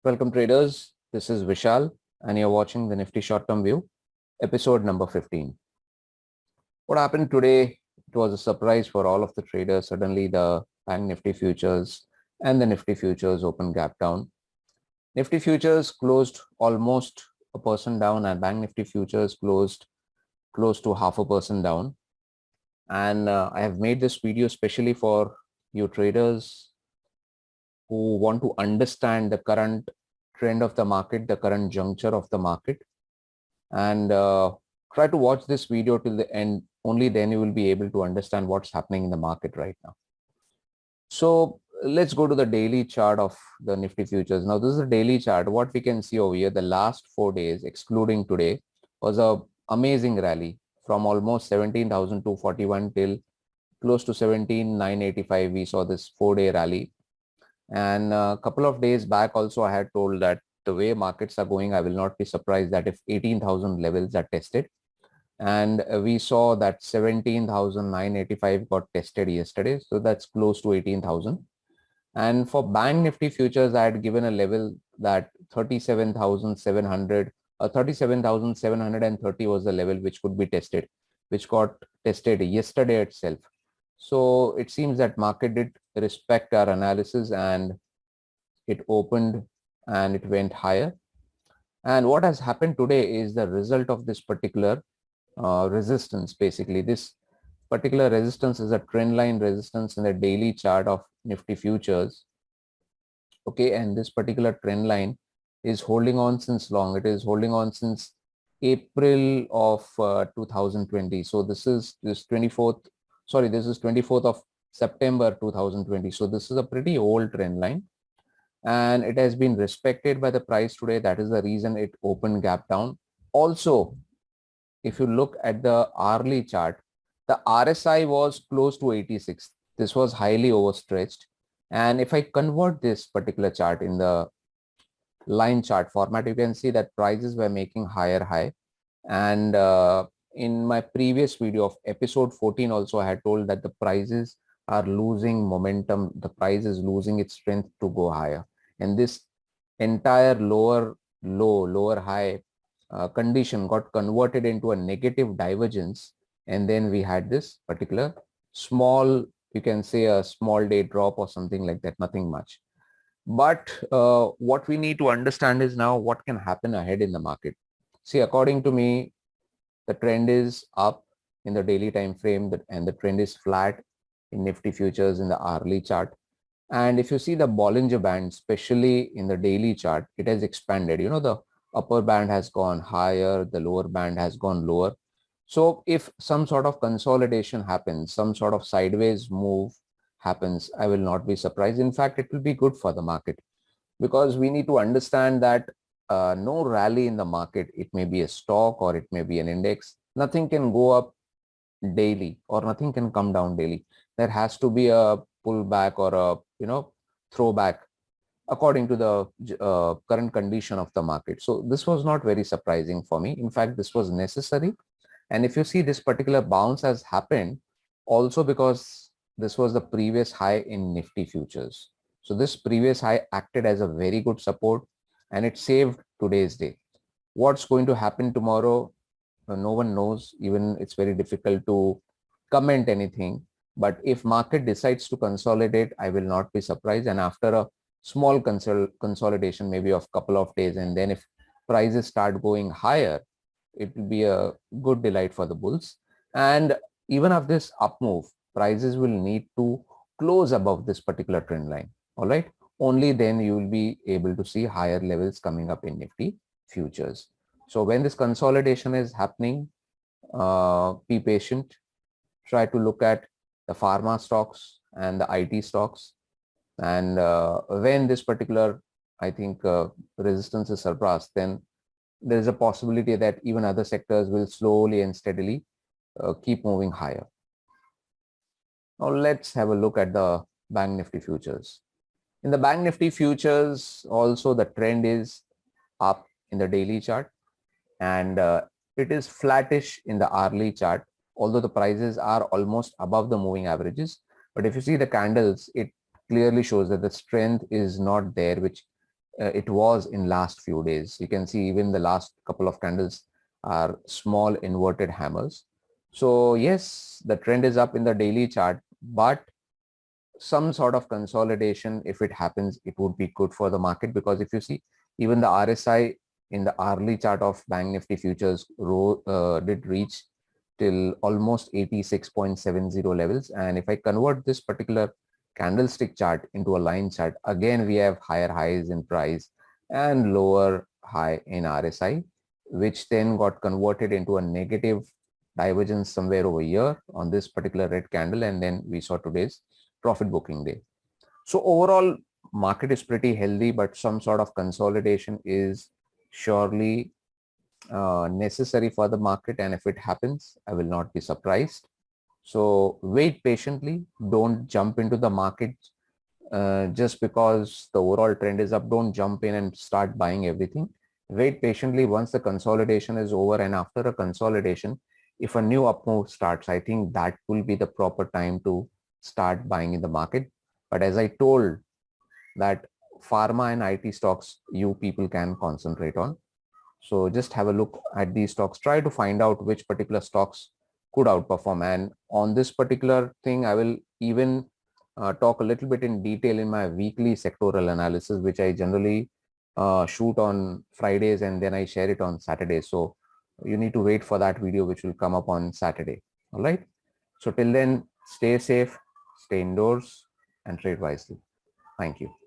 Welcome traders, this is Vishal and you're watching the Nifty Short-Term View, episode number 15. What happened today, it was a surprise for all of the traders. Suddenly the Bank Nifty futures and the Nifty futures open gap down. Nifty futures closed almost a percent down and Bank Nifty futures closed close to 0.5% down. And I have made this video especially for you traders who want to understand the current trend of the market, the current juncture of the market, and try to watch this video till the end. Only then you will be able to understand what's happening in the market right now. So let's go to the daily chart of the Nifty futures. Now this is a daily chart. What we can see over here, the last 4 days, excluding today, was a amazing rally from almost 17,241 till close to 17,985. We saw this 4-day rally. And a couple of days back also I had told that the way markets are going, I will not be surprised that if 18,000 levels are tested. And we saw that 17,985 got tested yesterday. So that's close to 18,000. And for Bank Nifty futures, I had given a level that 37,700 37,730 was the level which could be tested, which got tested yesterday itself. So it seems that market did respect our analysis and it opened and it went higher. And what has happened today is the result of this particular resistance. Basically, this particular resistance is a trend line resistance in the daily chart of Nifty futures. Okay, and this particular trend line is holding on since long. It is holding on since April of 2020. So this is 24th of September 2020. So this is a pretty old trend line and it has been respected by the price today. That is the reason it opened gap down. Also, if you look at the hourly chart, the RSI was close to 86. This was highly overstretched. And if I convert this particular chart in the line chart format, you can see that prices were making higher high. And in my previous video of episode 14 also, I had told that the prices are losing momentum. The price is losing its strength to go higher. And this entire lower low, lower high condition got converted into a negative divergence. And then we had this particular small, you can say a small day drop or something like that, nothing much. But what we need to understand is now what can happen ahead in the market. See, according to me, the trend is up in the daily time frame and the trend is flat in Nifty futures in the hourly chart. And if you see the Bollinger Band, especially in the daily chart, it has expanded. You know, the upper band has gone higher, the lower band has gone lower. So if some sort of consolidation happens, some sort of sideways move happens, I will not be surprised. In fact, it will be good for the market because we need to understand that no rally in the market, it may be a stock or it may be an index, nothing can go up daily or nothing can come down daily. There has to be a pullback or a throwback according to the current condition of the market. So this was not very surprising for me. In fact, this was necessary. And if you see, this particular bounce has happened also because this was the previous high in Nifty futures. So this previous high acted as a very good support and it saved today's day. What's going to happen tomorrow? No one knows. Even it's very difficult to comment anything. But if market decides to consolidate, I will not be surprised. And after a small consolidation, maybe of couple of days, and then if prices start going higher, it will be a good delight for the bulls. And even of this up move, prices will need to close above this particular trend line. All right. Only then you will be able to see higher levels coming up in Nifty futures. So when this consolidation is happening, be patient. Try to look at the pharma stocks and the IT stocks. And when this particular, I think, resistance is surpassed, then there is a possibility that even other sectors will slowly and steadily keep moving higher. Now let's have a look at the Bank Nifty futures. In the Bank Nifty futures, also the trend is up in the daily chart and it is flattish in the hourly chart, although the prices are almost above the moving averages. But if you see the candles, it clearly shows that the strength is not there, which it was in last few days. You can see even the last couple of candles are small inverted hammers. So yes, the trend is up in the daily chart, but some sort of consolidation, if it happens, it would be good for the market, because if you see even the RSI in the hourly chart of Bank Nifty futures did reach till almost 86.70 levels. And if I convert this particular candlestick chart into a line chart, again we have higher highs in price and lower high in RSI, which then got converted into a negative divergence somewhere over here on this particular red candle, and then we saw today's profit booking day. So overall, market is pretty healthy, but some sort of consolidation is surely necessary for the market. And if it happens, I will not be surprised. So wait patiently. Don't jump into the market just because the overall trend is up. Don't jump in and start buying everything. Wait patiently once the consolidation is over, and after a consolidation, if a new up move starts, I think that will be the proper time to start buying in the market. But as I told, that pharma and IT stocks you people can concentrate on. So just have a look at these stocks, try to find out which particular stocks could outperform. And on this particular thing, I will even talk a little bit in detail in my weekly sectoral analysis, which I generally shoot on Fridays and then I share it on Saturdays. So you need to wait for that video, which will come up on Saturday. All right. So till then, stay safe, stay indoors, and trade wisely. Thank you.